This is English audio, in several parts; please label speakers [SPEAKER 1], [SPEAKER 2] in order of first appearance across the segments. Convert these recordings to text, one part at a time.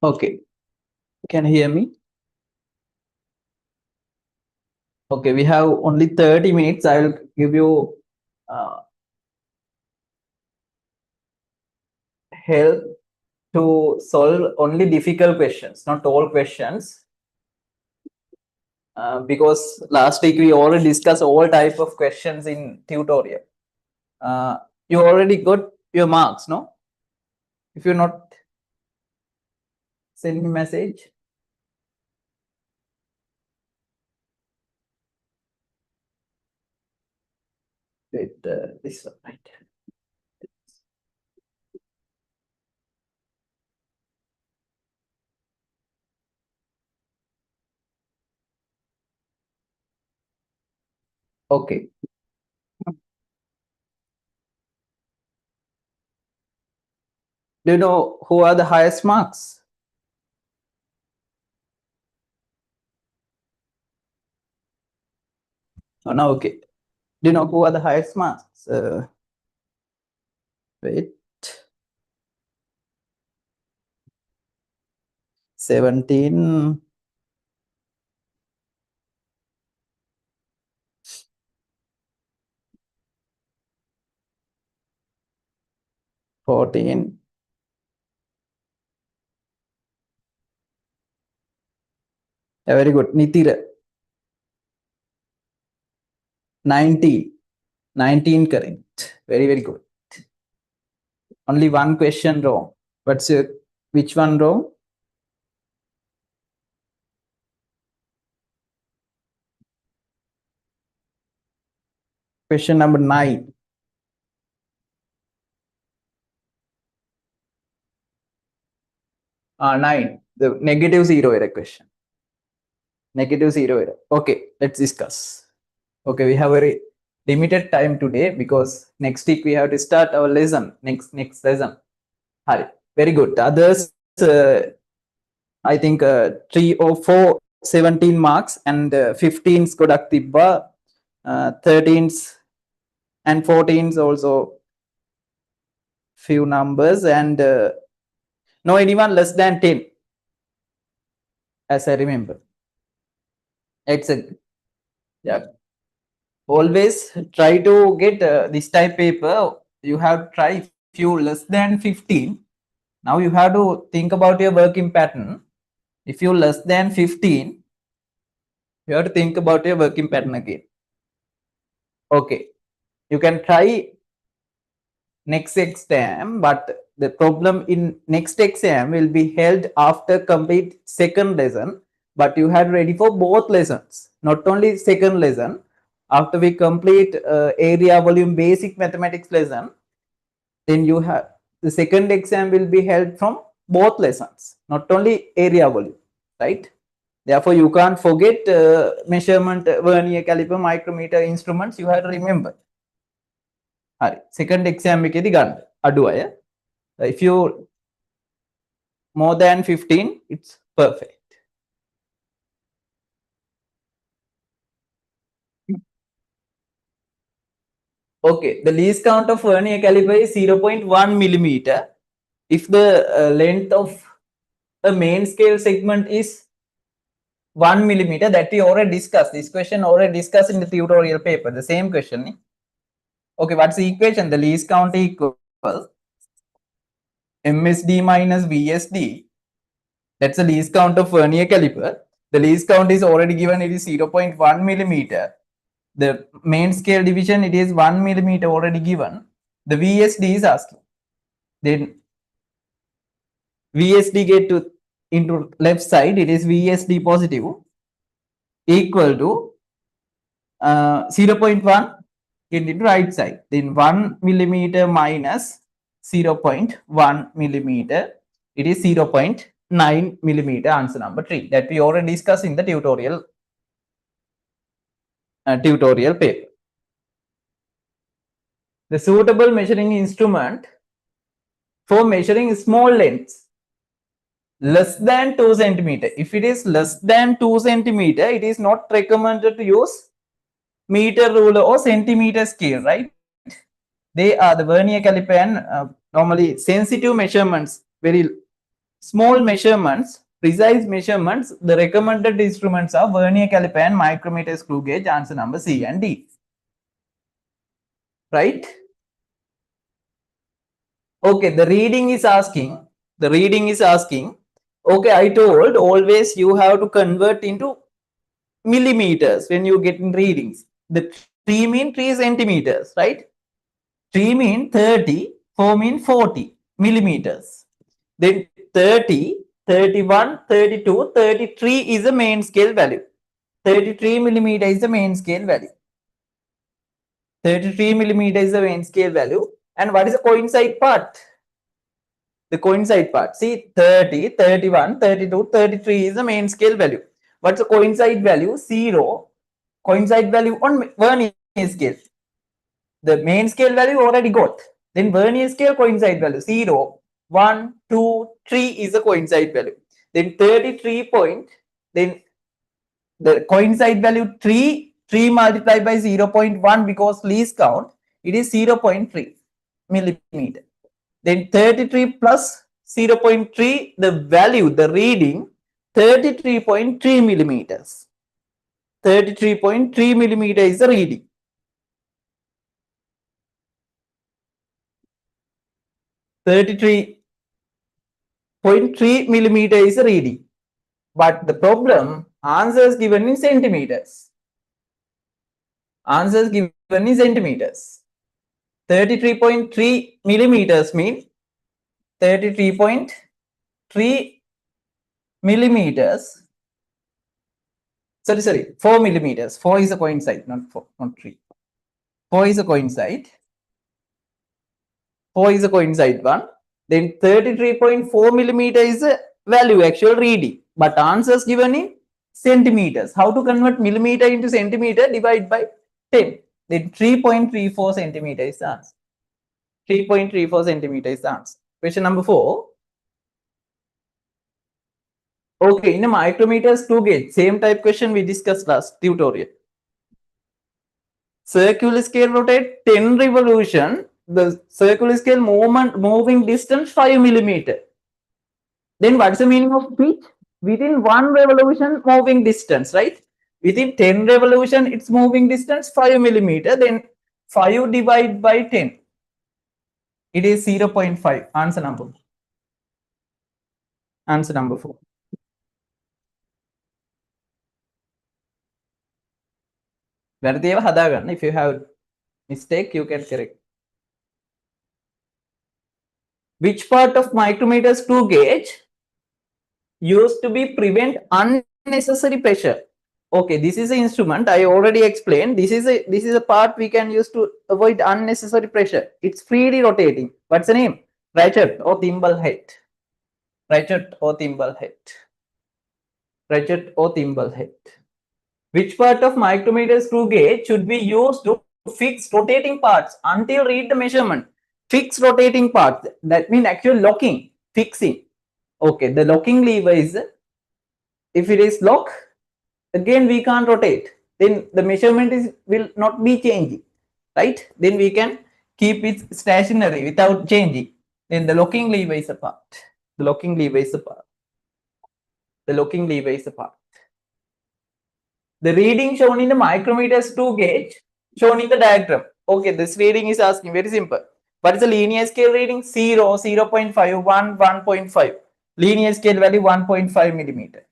[SPEAKER 1] Okay, can you hear me? Okay, we have only 30 minutes. I will give you help to solve only difficult questions, not all questions. Because last week we already discussed all type of questions in tutorial. You already got your marks, no? If you're not, send me message. Wait, this one, right? Okay. Do you know who are the highest marks? Oh, no, okay. Do you know who are the highest marks? Wait. 17, 14, yeah, very good. Nitira, 19 correct. Very, very good. Only one question wrong. What's your, which one wrong? Question number 9. Nine. The negative zero error question. Negative zero error. Okay, let's discuss. Okay, we have very limited time today because next week we have to start our lesson. Next lesson. Hi. Very good. Others, I think 3 or 4, 17 marks and 15s godak tibba, 13s and 14s also few numbers, and no anyone less than 10 as I remember. It's a, yeah, always try to get this type paper. You have to try. If you less than 15, now you have to think about your working pattern. If you less than 15, you have to think about your working pattern again. Okay, you can try next exam, but the problem in next exam will be held after complete second lesson, but you had ready for both lessons, not only second lesson. After we complete area volume basic mathematics lesson, then you have the second exam will be held from both lessons, not only area volume, right? Therefore you can't forget measurement, vernier caliper, micrometer, instruments. You have to remember. Right. Second exam එකේදී ගන්න අඩු අය. If you more than 15, it's perfect. Okay, the least count of vernier caliper is 0.1 millimeter. If the length of a main scale segment is 1 millimeter, that we already discussed. This question already discussed in the tutorial paper. The same question. Okay, what's the equation? The least count equals MSD minus VSD. That's the least count of vernier caliper. The least count is already given. It is 0.1 millimeter. The main scale division, it is 1 millimeter already given. The VSD is asking. Then VSD get to into left side. It is VSD positive equal to 0.1 get into right side. Then 1 millimeter minus 0.1 millimeter. It is 0.9 millimeter. Answer number 3. That we already discussed in the tutorial paper. The suitable measuring instrument for measuring small lengths less than 2 centimeter. If it is less than 2 centimeter, it is not recommended to use meter ruler or centimeter scale, right? They are the vernier caliper and normally sensitive measurements, very small measurements, precise measurements, the recommended instruments are vernier caliper and micrometer screw gauge. Answer number C and D. Right? Okay, the reading is asking. Okay, I told always you have to convert into millimeters when you get in readings. The 3 mean 3 centimeters, right? 3 mean 30, 4 mean 40 millimeters. Then 30, 31, 32, 33 is the main scale value. 33 millimeter is the main scale value. 33 millimeter is the main scale value. And what is the coincide part? The coincide part. See, 30, 31, 32, 33 is the main scale value. What's the coincide value? 0. Coincide value on vernier scale. The main scale value already got. Then vernier scale coincide value 0, 1, 2, 3 is the coincide value. Then 33 point, then the coincide value 3 multiplied by 0.1 because least count, it is 0.3 millimeter. Then 33 plus 0.3, the value, the reading 33.3 millimeters. 33.3 millimeter is the reading. 33.3 millimeter is the reading. But the problem, answer is given in centimeters. Answer is given in centimeters. 33.3 millimeters mean 33.3 millimeters. Sorry, 4 millimeters. 4 is a coincide, not 4, not 3. 4 is a coincide. 4 is a coincide one. Then 33.4 millimeter is a value, actual reading. But answers given in centimeters. How to convert millimeter into centimeter? Divide by 10. Then 3.34 centimeter is the answer. 3.34 centimeter is the answer. Question number 4. Okay, in a micrometer screw gauge, same type question we discussed last tutorial. Circular scale rotate 10 revolution. The circular scale moving distance 5 millimeter. Then what's the meaning of pitch? Within 1 revolution moving distance, right? Within 10 revolution, its moving distance 5 millimeter. Then 5 divided by 10. It is 0.5. Answer number 4. Answer number 4. If you have mistake, you can correct. Which part of micrometer screw gauge used to be prevent unnecessary pressure? Okay, this is the instrument I already explained. This is a part we can use to avoid unnecessary pressure. It's freely rotating. What's the name? Ratchet or thimble head. Ratchet or thimble head. Ratchet or thimble head. Which part of micrometer screw gauge should be used to fix rotating parts until read the measurement? Fix rotating parts. That means actual locking, fixing. Okay, the locking lever is, if it is lock, again we can't rotate. Then the measurement will not be changing, right? Then we can keep it stationary without changing. Then the locking lever is a part. The locking lever is a part. The locking lever is a part. The reading shown in the micrometer screw gauge shown in the diagram. Okay, this reading is asking very simple. What is the linear scale reading? 0, 0.5, 1, 1.5. Linear scale value 1.5 millimeter.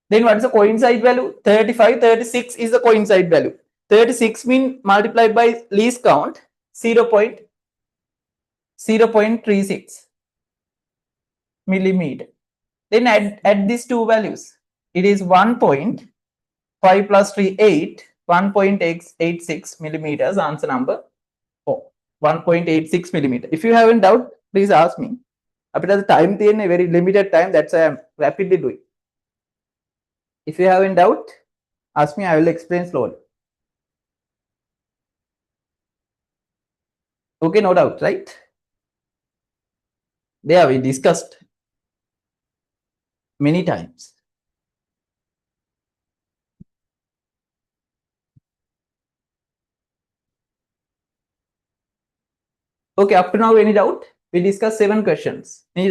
[SPEAKER 1] Then what is the coincide value? 35, 36 is the coincide value. 36 mean multiplied by least count 0.36 millimeter. Then add these two values. It is 1.5 plus 3, 8, 1.86 millimeters. Answer number 4. 1.86 millimeter. If you have any doubt, please ask me. After the time, a very limited time, that's why I'm rapidly doing. If you have any doubt, ask me, I will explain slowly. Okay, no doubt, right? There we discussed many times. Okay, up to now, any doubt? We discussed 7 questions. Any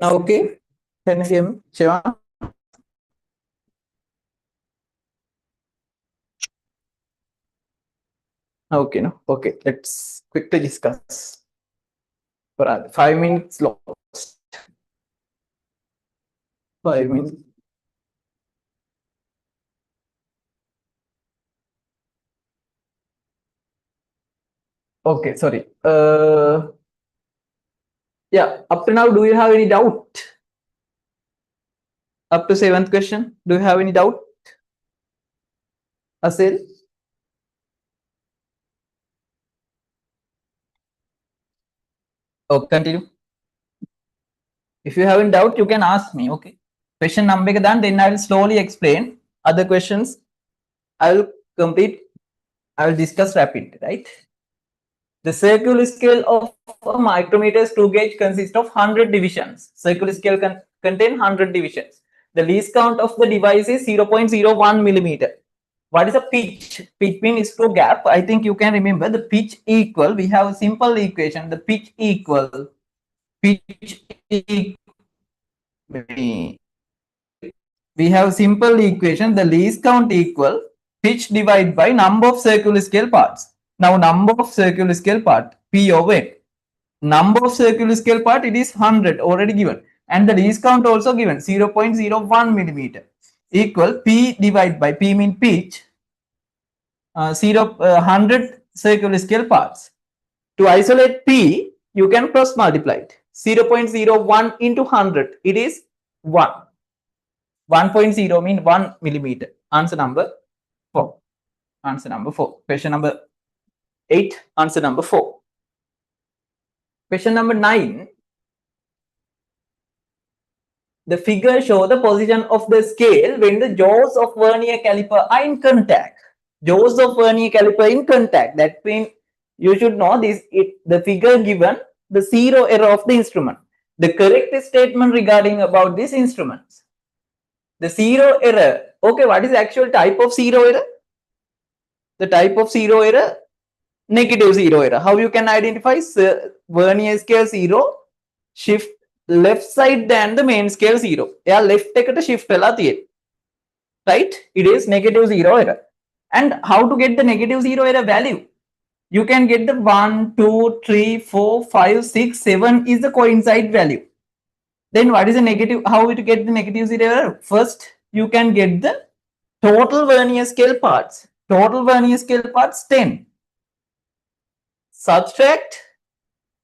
[SPEAKER 1] Now, okay. Can you hear me, Shiva? Okay, no. Okay, let's quickly discuss. For 5 minutes lost. 5 minutes. Okay, sorry. Yeah, up to now, do you have any doubt? Up to seventh question, do you have any doubt, Asil? Oh, continue. If you have any doubt, you can ask me. Okay. Question number then I will slowly explain. Other questions I will complete. I will discuss rapid, right? The circular scale of a micrometer screw gauge consists of 100 divisions. Circular scale contain 100 divisions. The least count of the device is 0.01 millimeter. What is a pitch? Pitch means screw gap. I think you can remember the pitch equal. We have a simple equation. The pitch equal. Pitch equal. We have simple equation. The least count equal pitch divided by number of circular scale parts. Now number of circular scale part P over N. Number of circular scale part it is 100 already given, and the least count also given 0.01 millimeter equal P divided by P mean pitch 100 circular scale parts. To isolate P, you can cross multiply it. 0.01 into 100, it is 1. 1.0 mean 1 millimeter. Answer number 4. Answer number 4. Question number 8. Answer number 4. Question number 9. The figure show the position of the scale when the jaws of vernier caliper are in contact. Jaws of vernier caliper in contact. That means you should know this. The figure given the zero error of the instrument. The correct statement regarding about these instruments. The zero error. Okay, what is the actual type of zero error? The type of zero error, negative zero error. How you can identify vernier scale zero, shift left side than the main scale zero. Yeah, left eකට shift වෙලා තියෙන්නේ. Right? It is negative zero error. And how to get the negative zero error value? You can get the 1, 2, 3, 4, 5, 6, 7 is the coincide value. Then what is the negative? How to get the negative zero error? First, you can get the total vernier scale parts. Total vernier scale parts 10. Subtract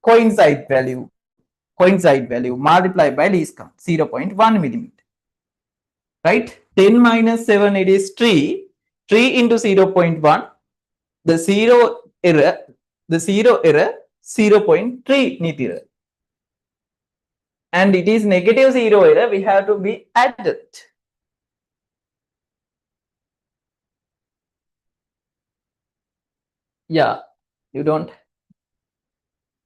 [SPEAKER 1] coincide value. Coincide value multiplied by least count 0.1 millimeter. Right? 10 minus 7 it is 3. 3 into 0.1. The zero error 0.3 nitira. And it is negative zero error, we have to be added. Yeah, you don't.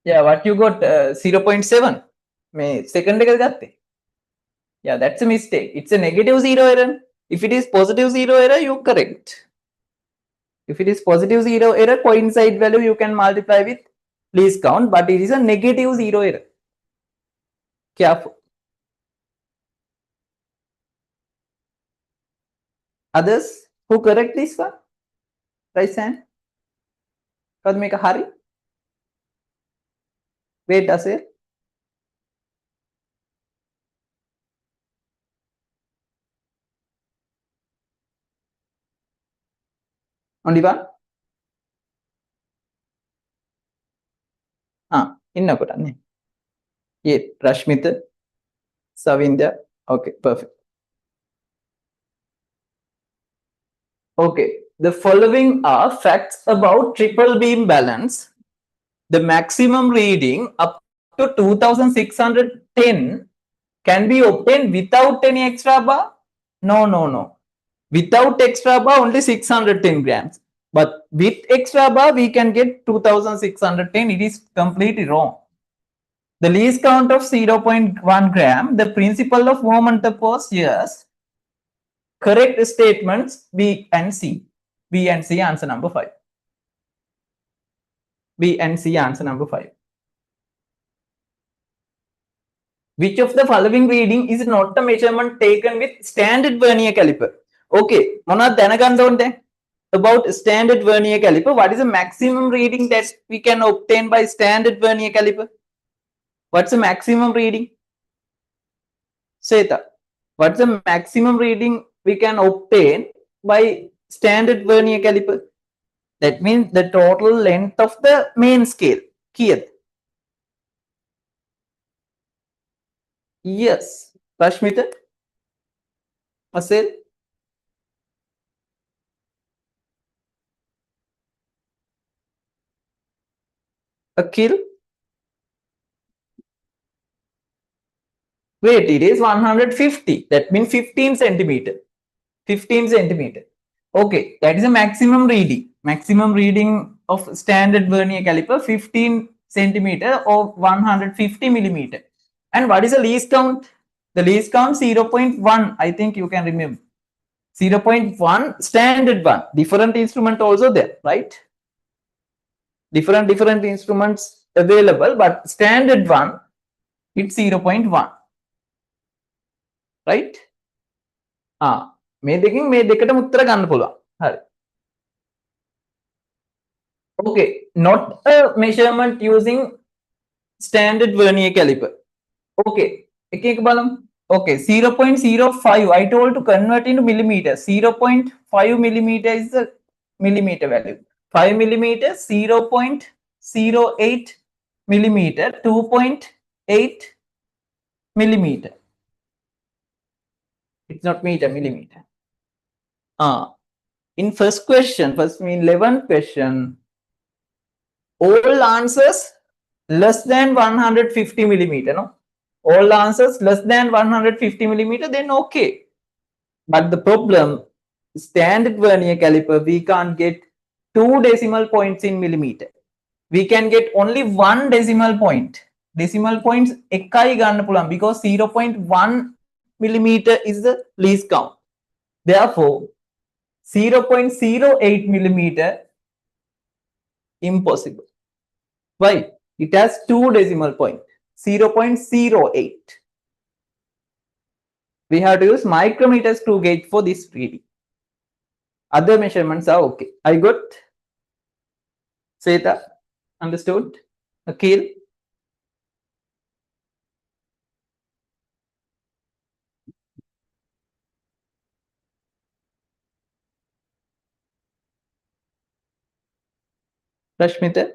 [SPEAKER 1] Yeah, what you got 0.7. Second yeah, that's a mistake. It's a negative zero error. If it is positive zero error, you correct. If it is positive zero error, coincide value you can multiply with least count, but it is a negative zero error. Careful. Others who correct this one? Raise hand. Kadu මේක හරි? Wait a sec. Only one? ඉන්නකොට නේ. Yeah, Rashmita, Savindya. Okay, perfect. Okay, the following are facts about triple beam balance. The maximum reading up to 2610 can be obtained without any extra bar? No. Without extra bar, only 610 grams. But with extra bar, we can get 2610. It is completely wrong. The least count of 0.1 gram, the principle of moment opposed, yes. Correct statements B and C. B and C, answer number 5. B and C, answer number 5. Which of the following reading is not a measurement taken with standard vernier caliper? Okay, Mona Danagandonde about standard vernier caliper. What is the maximum reading that we can obtain by standard vernier caliper? What's the maximum reading? Seta, what's the maximum reading we can obtain by standard vernier caliper? That means the total length of the main scale. Kiyad. Yes. Rashmita? Asel? Akil? Wait, it is 150. That means 15 centimeter. 15 centimeter. Okay, that is a maximum reading. Maximum reading of standard vernier caliper 15 centimeter or 150 millimeter. And what is the least count? The least count 0.1. I think you can remember. 0.1 standard one. Different instrument also there, right? Different instruments available, but standard one, it's 0.1. Right? මේ දෙකින් මේ දෙකටම උත්තර ගන්න පුළුවන්. හරි. Okay, not a measurement using standard vernier caliper. Okay, එක එක බලමු. Okay, 0.05. I told to convert into millimeter. 0.5 millimeter is the millimeter value. 5 millimeter, 0.08 millimeter, 2.8 millimeter. It's not meter, millimeter. In first question, first mean 11th question, all answers less than 150 millimeter, no? All answers less than 150 millimeter, then okay. But the problem, standard vernier caliper, we can't get 2 decimal points in millimeter. We can get only 1 decimal point. Decimal points ekkai ganna pulan because 0.1 millimeter is the least count. Therefore, 0.08 millimeter impossible. Why? It has 2 decimal point. 0.08. We have to use micrometer screw gauge for this reading. Other measurements are okay. I got Seta, understood? Akil? Rashmita?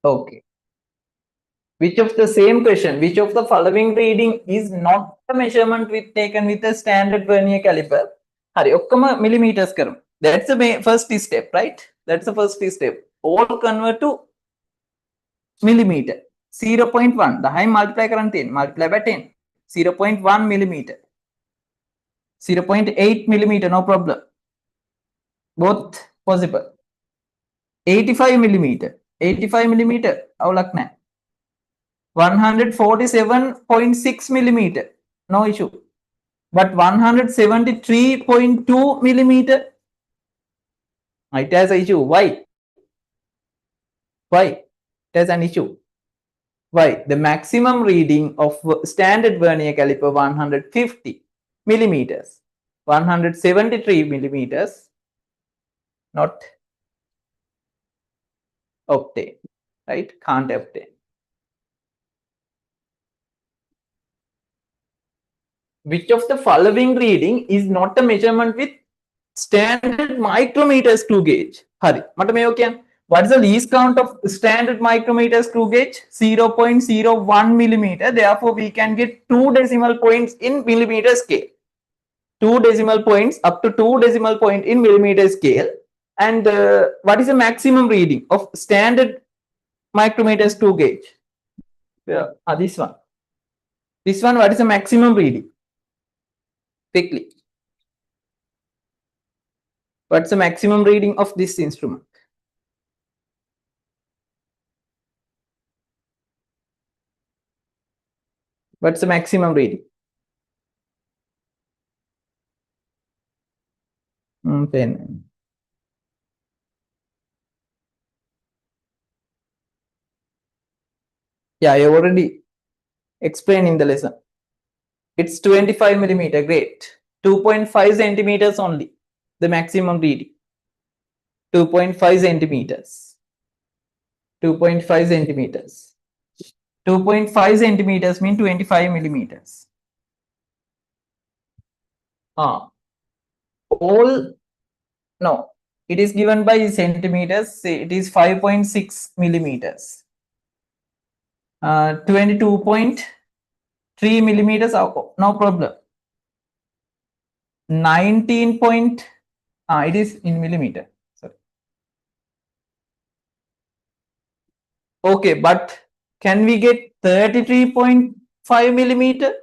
[SPEAKER 1] Okay. Which of the same question, which of the following reading is not a measurement with taken with a standard vernier caliper? Hari, okkama millimeters karam. That's the first step, right? That's the first step. All convert to millimeter. 0.1. The high multiply karan 10. Multiply by 10. 0.1 millimeter. 0.8 millimeter, no problem. Both possible. 85 millimeter. 85 millimeter. Avulak naha. 147.6 millimeter, no issue. But 173.2 millimeter, it has an issue. Why? Why? It has an issue. Why? The maximum reading of standard vernier caliper 150 millimeters, 173 millimeters, not obtain, right? Can't obtain. Which of the following reading is not a measurement with standard micrometer screw gauge? Hari, mata me okay. What is the least count of standard micrometer screw gauge? 0.01 millimeter. Therefore, we can get 2 decimal points in millimeter scale. 2 decimal points up to 2 decimal point in millimeter scale. And what is the maximum reading of standard micrometer screw gauge? Yeah, this one. This one, what is the maximum reading? Quickly. What's the maximum reading of this instrument? What's the maximum reading? 10. Yeah, I already explained in the lesson. It's 25 millimeter. Great. 2.5 centimeters only. The maximum reading. 2.5 centimeters. 2.5 centimeters. 2.5 centimeters mean 25 millimeters. All, no, it is given by centimeters. It is 5.6 millimeters. 22.3 millimeters, no problem. 19 point, it is in millimeter. Sorry. Okay, but can we get 33.5 millimeter?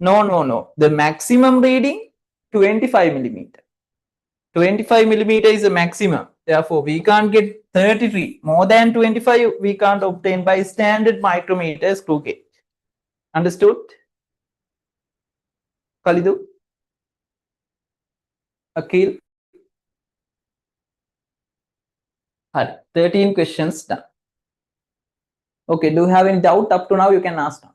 [SPEAKER 1] No. The maximum reading 25 millimeter. 25 millimeter is the maximum. Therefore, we can't get 33. More than 25, we can't obtain by standard micrometer screw gauge. Understood? Khalidu? Akil? 13 questions done. Okay, do you have any doubt up to now? You can ask now.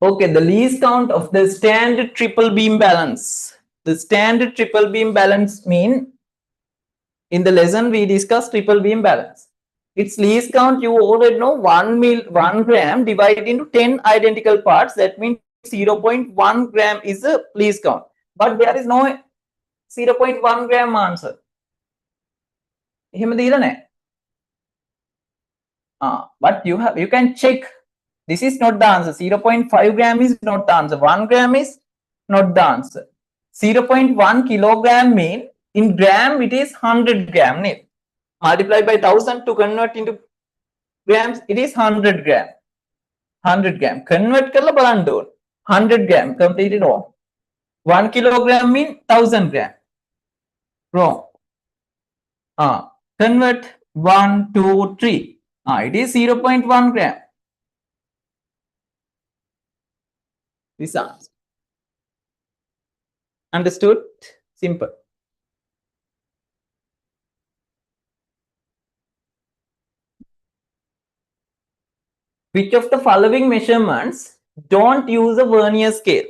[SPEAKER 1] Okay, the least count of the standard triple beam balance. The standard triple beam balance mean, in the lesson we discussed triple beam balance. Its least count, you already know, 1 gram divided into 10 identical parts. That means 0.1 gram is the least count. But there is no 0.1 gram answer. But you can check. This is not the answer. 0.5 gram is not the answer. 1 gram is not the answer. 0.1 kilogram mean, in gram it is 100 gram. Multiplied by 1000 to convert into grams, it is 100 gram. 100 gram. Convert karla balanna ඕන. 100 gram. Completely wrong. 1 kilogram mean 1000 gram. Wrong. Convert 1, 2, 3. It is 0.1 gram. This answer. Understood? Simple. Which of the following measurements don't use a vernier scale?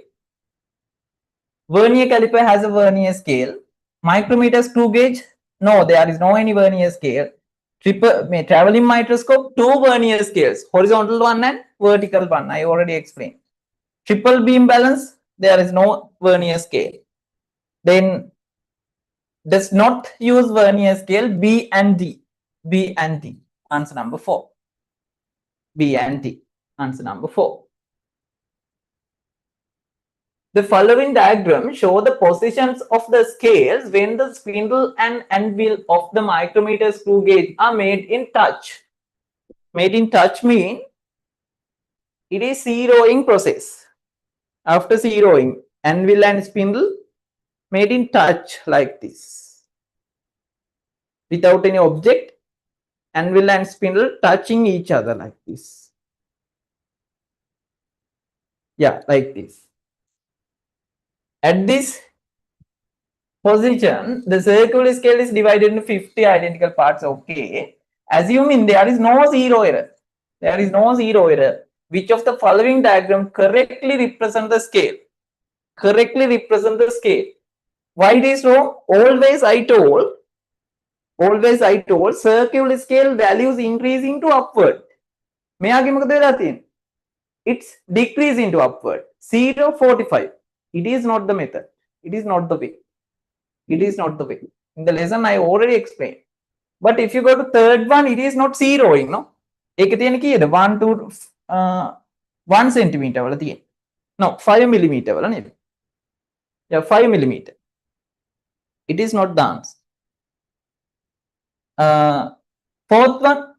[SPEAKER 1] Vernier caliper has a vernier scale. Micrometer screw gauge? No, there is no any vernier scale. Traveling microscope, 2 vernier scales. Horizontal one and vertical one. I already explained. Triple beam balance, there is no vernier scale. Then does not use vernier scale, B and D. B and D. Answer number 4. B and D. Answer number 4. The following diagram show the positions of the scales when the spindle and anvil of the micrometer screw gauge are made in touch. Made in touch mean it is zeroing process. After zeroing, anvil and spindle made in touch like this. Without any object, anvil and spindle touching each other like this. Yeah, like this. At this position, the circular scale is divided into 50 identical parts. Okay. Assuming there is no zero error. There is no zero error. Which of the following diagram correctly represent the scale? Correctly represent the scale. Why it is wrong? Always I told circular scale values increasing to upward. It's decreasing to upward. 0.45. It is not the method. It is not the way. It is not the way. In the lesson I already explained. But if you go to third one, it is not zeroing, no? 1 to 1 centimeter. No, 5 millimeter. Yeah, 5 millimeter. It is not the answer. Fourth one,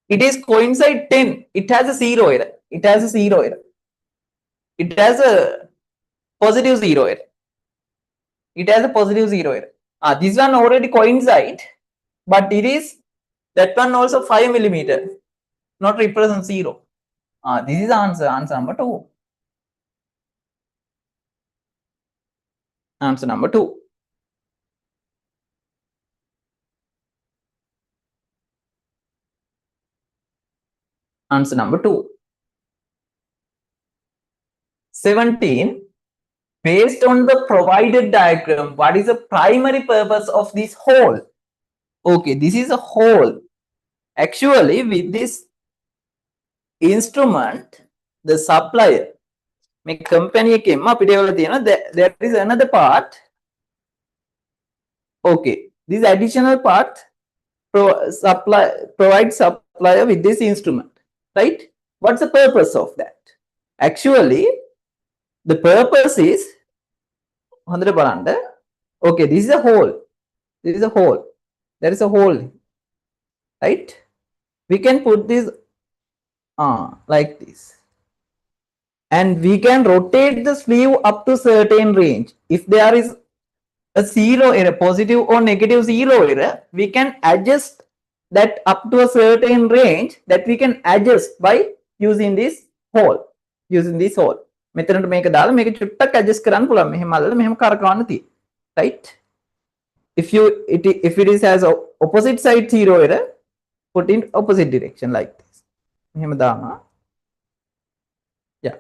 [SPEAKER 1] it is coincide 10. It has a zero error. It has a zero error. It has a positive zero error. It has a positive zero error. This one already coincide, but it is that one also 5 millimeter, not represent zero. This is answer. Answer number 2. Answer number 2. Answer number 2. 17. Based on the provided diagram, what is the primary purpose of this hole? Okay, this is a hole. Actually, with this instrument, the supplier, මේ company එකෙන්ම අපිට ඒවල තියෙනවා there is another part. Okay, this additional part provides supplier with this instrument, right? What's the purpose of that? Actually, the purpose is okay, this is a hole. This is a hole. There is a hole, right? We can put this like this, and we can rotate the sleeve up to certain range. If there is a zero error, positive or negative zero error, we can adjust that up to a certain range that we can adjust by using this hole. Using this hole. මෙතනට මේක දාලා මේක චුට්ටක් adjust කරන්න පුළුවන්. මෙහෙම අල්ලලා මෙහෙම කරකවන්න තියෙනවා. Right? If it is has opposite side zero error, put in opposite direction like this. මෙහෙම දානවා. Yeah.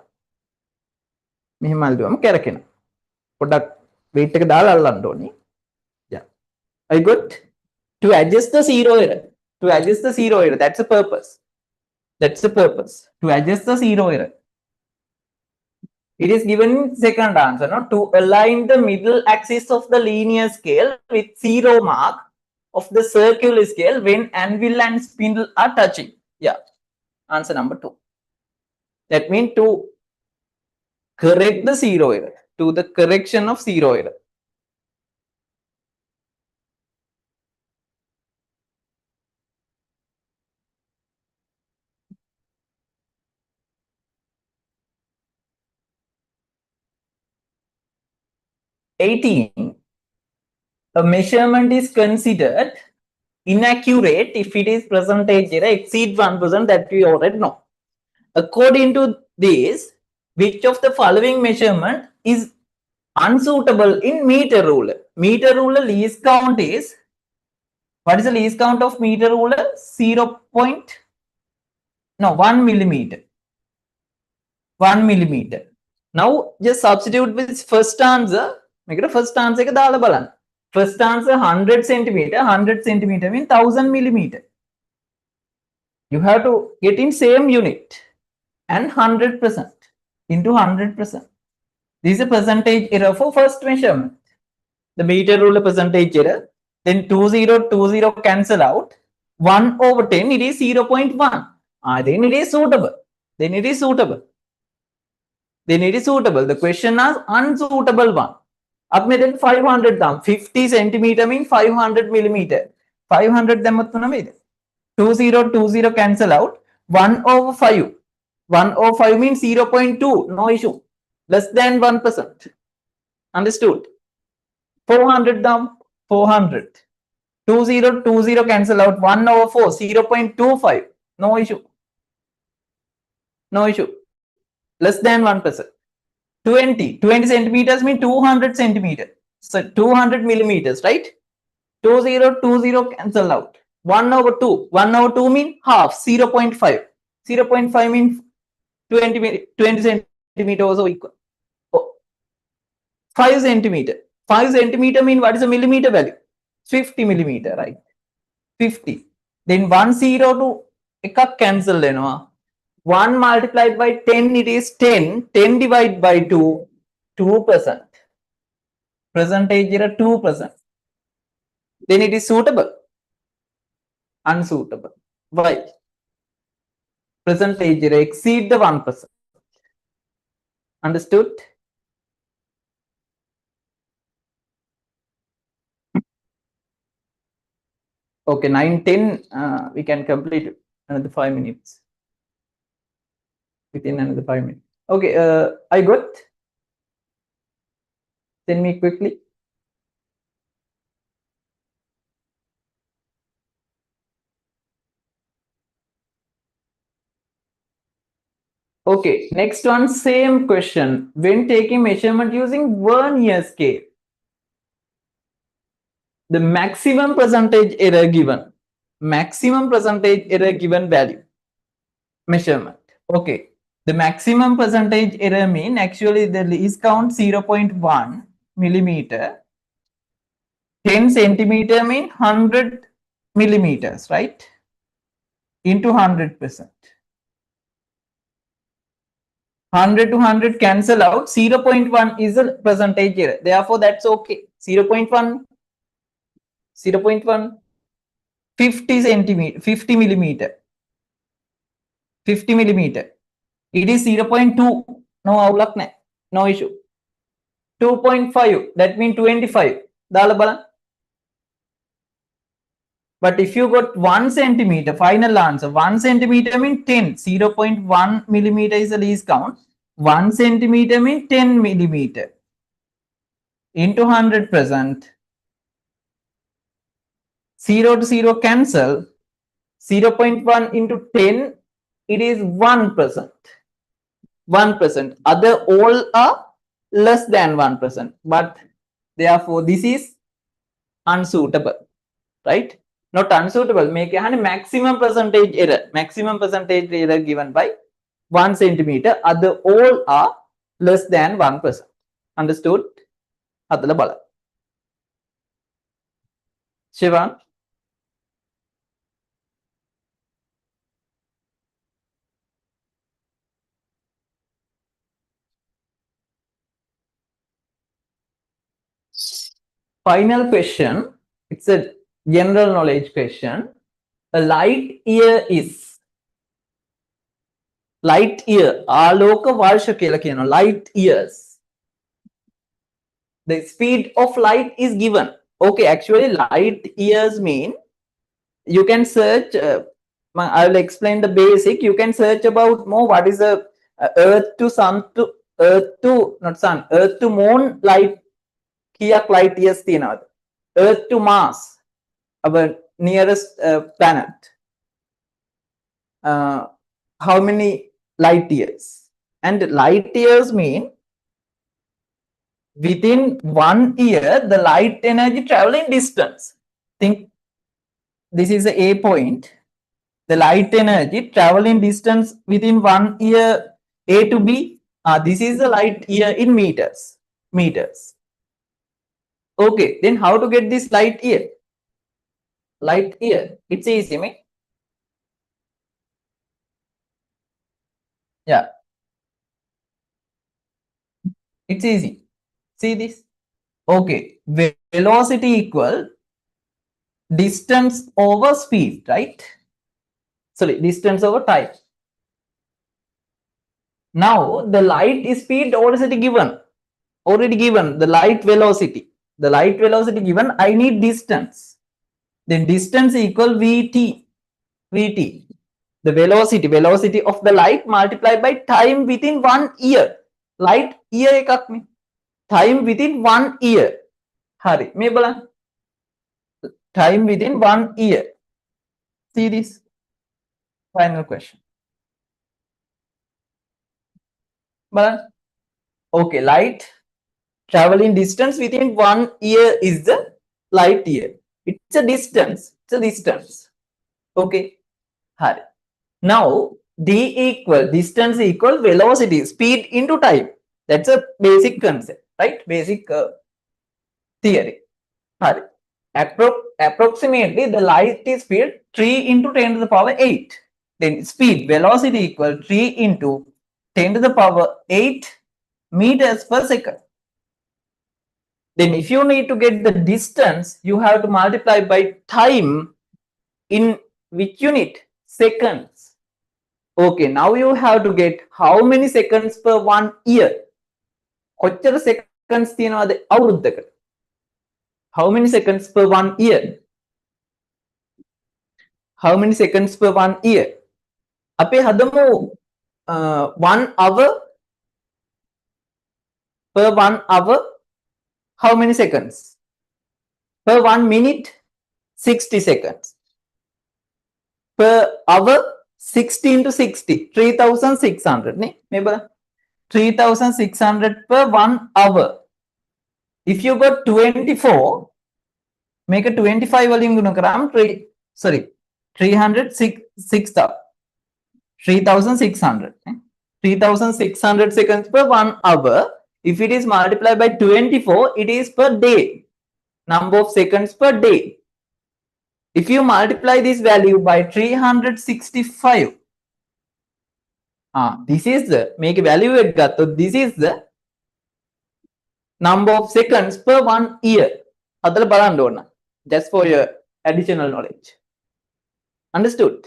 [SPEAKER 1] මෙහෙම අල්ලුවම කරකිනවා. පොඩ්ඩක් weight එක දාලා අල්ලන්න ඕනේ. Yeah. Are you good? To adjust the zero error. To adjust the zero error. That's the purpose. That's the purpose. To adjust the zero error. It is given in second answer, no? To align the middle axis of the linear scale with zero mark of the circular scale when anvil and spindle are touching. Yeah. Answer number 2. That means to correct the zero error. To the correction of zero error. A measurement is considered inaccurate if it is percentage error exceed 1%, that we already know. According to this, which of the following measurement is unsuitable in meter ruler? Meter ruler least count is, what is the least count of meter ruler? 1 millimeter. 1 millimeter. Now just substitute with first answer. Make it a first answer එක දාලා බලන්න. First answer 100 centimeter. 100 centimeter means 1000 millimeter. You have to get in same unit and 100% into 100%. This is a percentage error for first measurement. The meter ruler percentage error. Then 2020 cancel out. 1 over 10, it is 0.1. Then it is suitable. Then it is suitable. Then it is suitable. The question is unsuitable one. Up में then 500 दाम 50 centimeter means 500 millimeter. 500 දැම්මොත් මොනවද? 2020 cancel out. 1 over 5. 1 over 5 means 0.2. No issue. Less than 1%. Understood? 400 दाम 400. 2020 cancel out. 1 over 4 0.25. No issue. No issue. Less than 1%. 20 centimeters means 200 centimeters. So 200 millimeters, right? 2020 cancel out. 1 over 2. 1 over 2 means half, 0.5. 0.5 means 20 centimeters or equal. 5 centimeter. 5 centimeter means what is the millimeter value? 50 millimeter, right? 50. Then 1 0 to එකක් cancel වෙනවා. 1 multiplied by 10, it is 10. 10 divided by 2, 2%. Percentage error 2%. Then it is suitable. Unsuitable. Why? Percentage error exceed the 1%. Understood? Okay, 9:10. We can complete another 5 minutes. Within another 5 minutes. Okay, I got. Send me quickly. Okay, next one, same question. When taking measurement using vernier scale, the maximum percentage error given, maximum percentage error given value, measurement. Okay, the maximum percentage error mean actually the least count 0.1 millimeter, 10 centimeter mean 100 millimeters, right? Into 100%. 100 to 100 cancel out. 0.1 is a percentage error. Therefore, that's okay. 0.1, 0.1, 50 centimeter, 50 millimeter, 50 millimeter. It is 0.2. No avulak naha. No issue. 2.5. That means 25. Dala balan. But if you got 1 centimeter, final answer, 1 centimeter means 10. 0.1 millimeter is the least count. 1 centimeter means 10 millimeter into 100%. 0 to 0 cancel. 0.1 into 10, it is 1%. 1%. Other all are less than 1%. But therefore, this is unsuitable, right? Not unsuitable. Make a maximum percentage error. Maximum percentage error given by 1 centimeter. Other all are less than 1%. Understood? Adala bala. Shivan? Final question. It's a general knowledge question. A light year is light year. ආලෝක වර්ෂ කියලා කියනවා. Light years. The speed of light is given. Okay, actually light years mean you can search. I will explain the basic. You can search about more. What is the Earth to Sun to Earth to not Sun Earth to Moon light? Kiyak light years තියෙනවද? Earth to Mars, our nearest planet. How many light years? And light years mean within 1 year the light energy traveling distance. Think this is the A point. The light energy traveling distance within 1 year A to B. This is the light year in meters. Meters. Okay, then how to get this light year? Light year. It's easy, mate. Yeah. It's easy. See this? Okay. Velocity equal distance over speed, right? Sorry, distance over time. Now the light speed already given. Already given the light velocity. The light velocity given. I need distance. Then distance equal Vt. Vt. The velocity of the light multiplied by time within 1 year. Light year එකක් නේ. Time within 1 year. හරි. මේ බලන්න. Time within 1 year. See this. Final question. බලන්න. Okay, light traveling distance within 1 year is the light year. It's a distance. It's a distance. Okay. Hari. Now d equal distance equal velocity, speed into time. That's a basic concept, right? Basic theory. Hari. Approximately the light is speed 3 into 10 to the power 8. Then speed velocity equal 3 into 10 to the power 8 meters per second. Then if you need to get the distance, you have to multiply by time in which unit? Seconds. Okay, now you have to get how many seconds per 1 year? කොච්චර seconds තියෙනවද අවුරුද්දකට? How many seconds per 1 year? How many seconds per 1 year? අපි හදමු 1 hour per 1 hour, how many seconds? Per 1 minute, 60 seconds. Per hour, 60 into 60, 3600. Maybe 3600 per 1 hour. If you got 24, make a 25 volume gunagram, 3600. 3600 seconds per 1 hour. If it is multiplied by 24, it is per day. Number of seconds per day. If you multiply this value by 365, this is the make value. This is the number of seconds per 1 year. Just for your additional knowledge. Understood?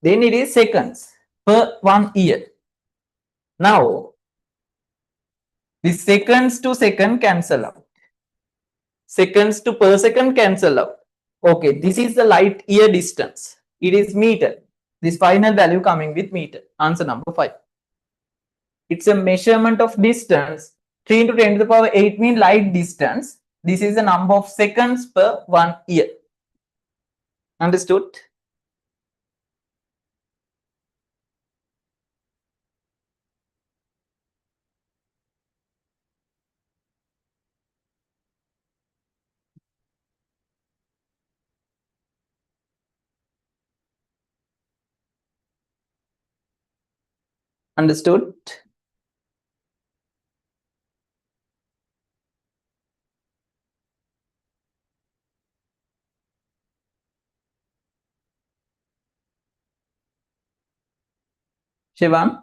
[SPEAKER 1] Then it is seconds per 1 year. Now, the seconds to second cancel out. Seconds to per second cancel out. Okay, this is the light year distance. It is meter. This final value coming with meter. Answer number 5. It's a measurement of distance. 3 into 10 to the power 8 mean light distance. This is the number of seconds per 1 year. Understood? Understood? Shivam?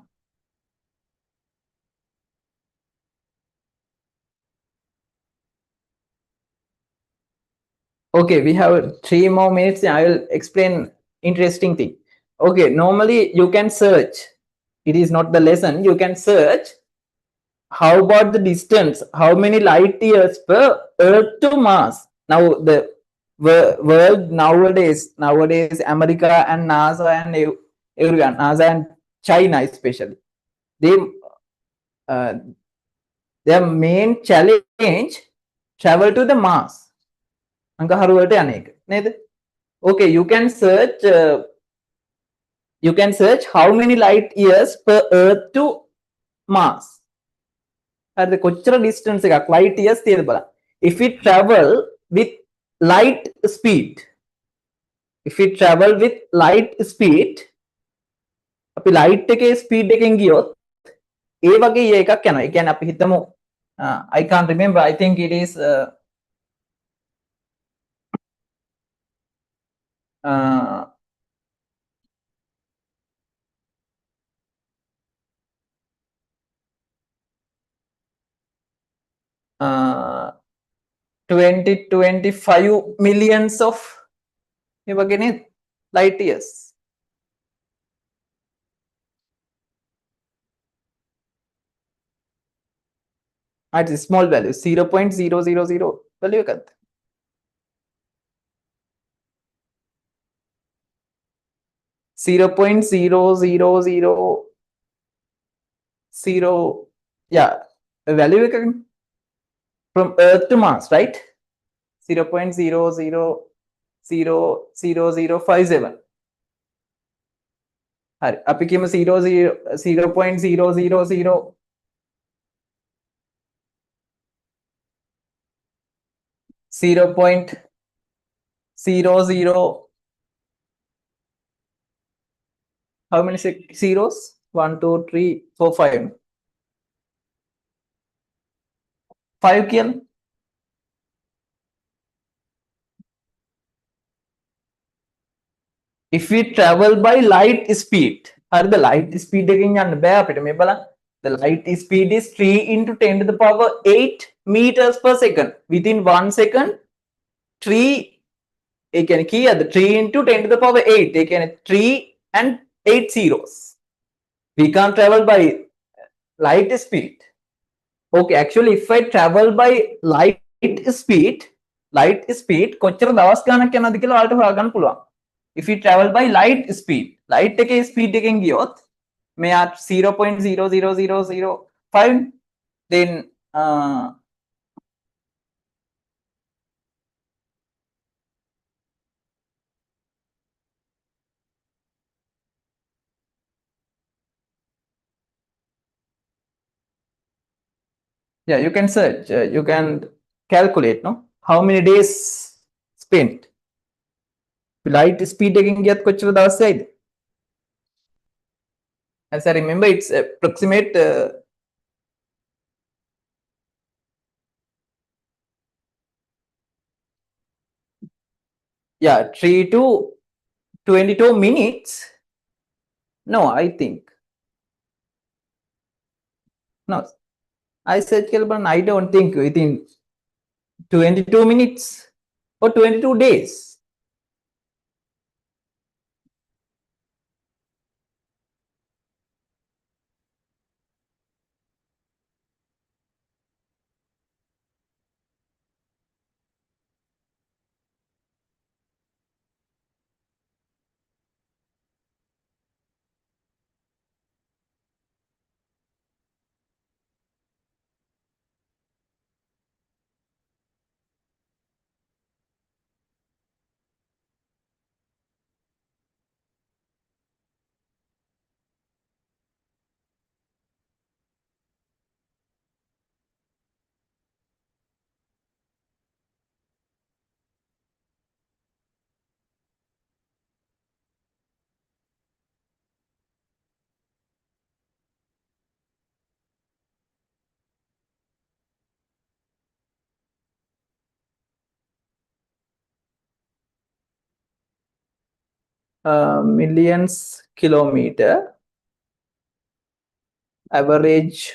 [SPEAKER 1] Okay, we have 3 more minutes. I will explain interesting thing. Okay, normally you can search. It is not the lesson. You can search. How about the distance? How many light years per Earth to Mars? Now the world nowadays, America and NASA and everyone, NASA and China especially, their main challenge travel to the Mars. Okay, you can search how many light years per Earth to Mars. At the kochra distance light years if we travel with light speed, අපි light එකේ speed එකෙන් ගියොත් ඒ වගේ එකක් යනවා. ඒ කියන්නේ අපි හිතමු I can't remember, I think it is 25 millions of light years. At a small value, 0.000 value. 0.0000, yeah, a value from Earth to Mars, right? 0.000057. Up became a 0.000 0.00. How many zeros? 1, 2, 3, 4, 5. 5 kill. If we travel by light speed, the light speed the light speed is 3 into 10 to the power 8 meters per second. Within 1 second, 3 into 10 to the power 8. 3 and 8 zeros. We can't travel by light speed. Okay, actually, if I travel by light speed, කොච්චර දවස් ගණනක් යනවද කියලා ඔයාලට හොයාගන්න පුළුවන්. If we travel by light speed, light එකේ speed එකෙන් ගියොත් මෙයා 0.00005 Then yeah, you can search. You can calculate, no? How many days spent? Light speed එකකින් ගියත් කොච්චර දවස් යයිද? As I remember, it's approximate. Yeah, 3 to 22 minutes. No, I think. No, I said, Kelban, I don't think within 22 minutes or 22 days. Millions kilometer average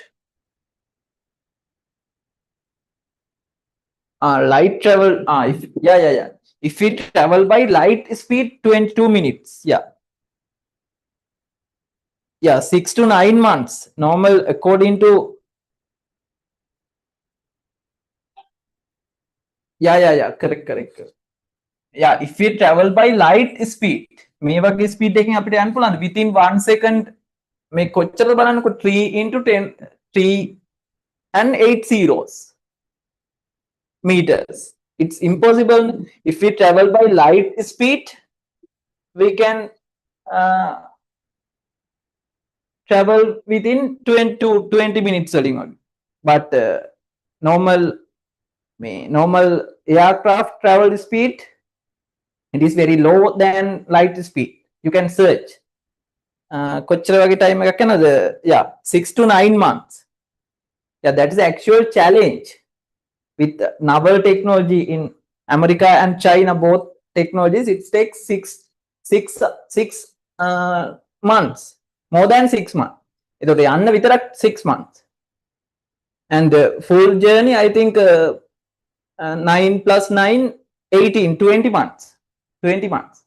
[SPEAKER 1] light travel. If we travel by light speed, 22 minutes. Yeah, 6 to 9 months. Normal according to. Correct. Yeah, if we travel by light speed, මේ වගේ speed එකකින් අපිට යන්න පුළුවන් within 1 second මේ කොච්චර බලන්නකො 3 into 10 3 and 8 zeros meters. It's impossible. If we travel by light speed, we can travel within 20 to 20 minutes වලින් වගේ. But normal aircraft travel speed, it is very low than light speed. You can search. කොච්චර වගේ time එකක් යනද? Yeah, 6 to 9 months. Yeah, that is the actual challenge with novel technology in America and China, both technologies. It takes six months, more than 6 months. එතකොට යන්න විතරක් 6 months. And the full journey, I think 9 plus 9, 18, 20 months. 20 months.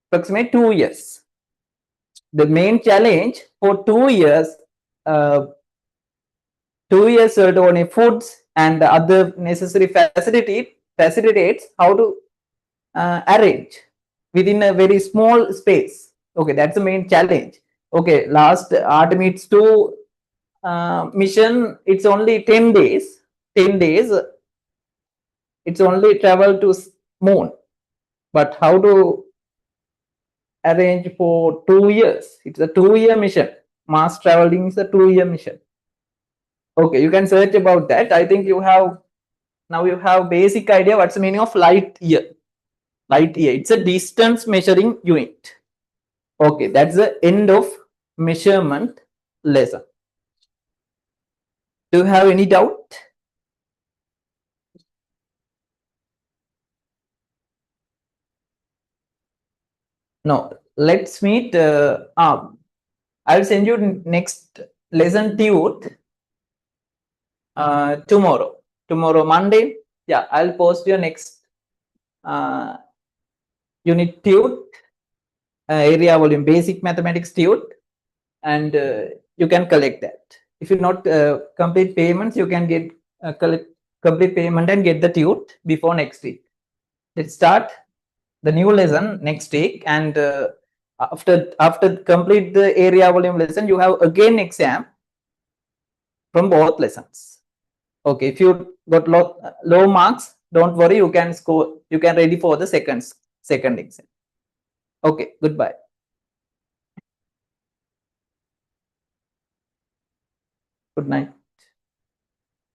[SPEAKER 1] Approximately 2 years. The main challenge for 2 years, 2 years only foods and other necessary facilitates how to arrange within a very small space. Okay, that's the main challenge. Okay, last Artemis 2 mission, it's only 10 days. 10 days, it's only travel to moon. But how to arrange for 2 years? It's a 2-year mission. Mars traveling is a 2-year mission. Okay, you can search about that. I think you have basic idea what's the meaning of light year. Light year, it's a distance measuring unit. Okay, that's the end of measurement lesson. Do you have any doubt? No, let's meet. I'll send you next lesson tute tomorrow Monday. Yeah, I'll post your next unit tute, area volume basic mathematics tute, and you can collect that. If you not complete payments, you can get complete payment and get the tute before next week. Let's start the new lesson next week, and after complete the area volume lesson, you have again exam from both lessons. Okay, if you got low marks, don't worry, you can score, you can ready for the second exam. Okay, goodbye. Good night.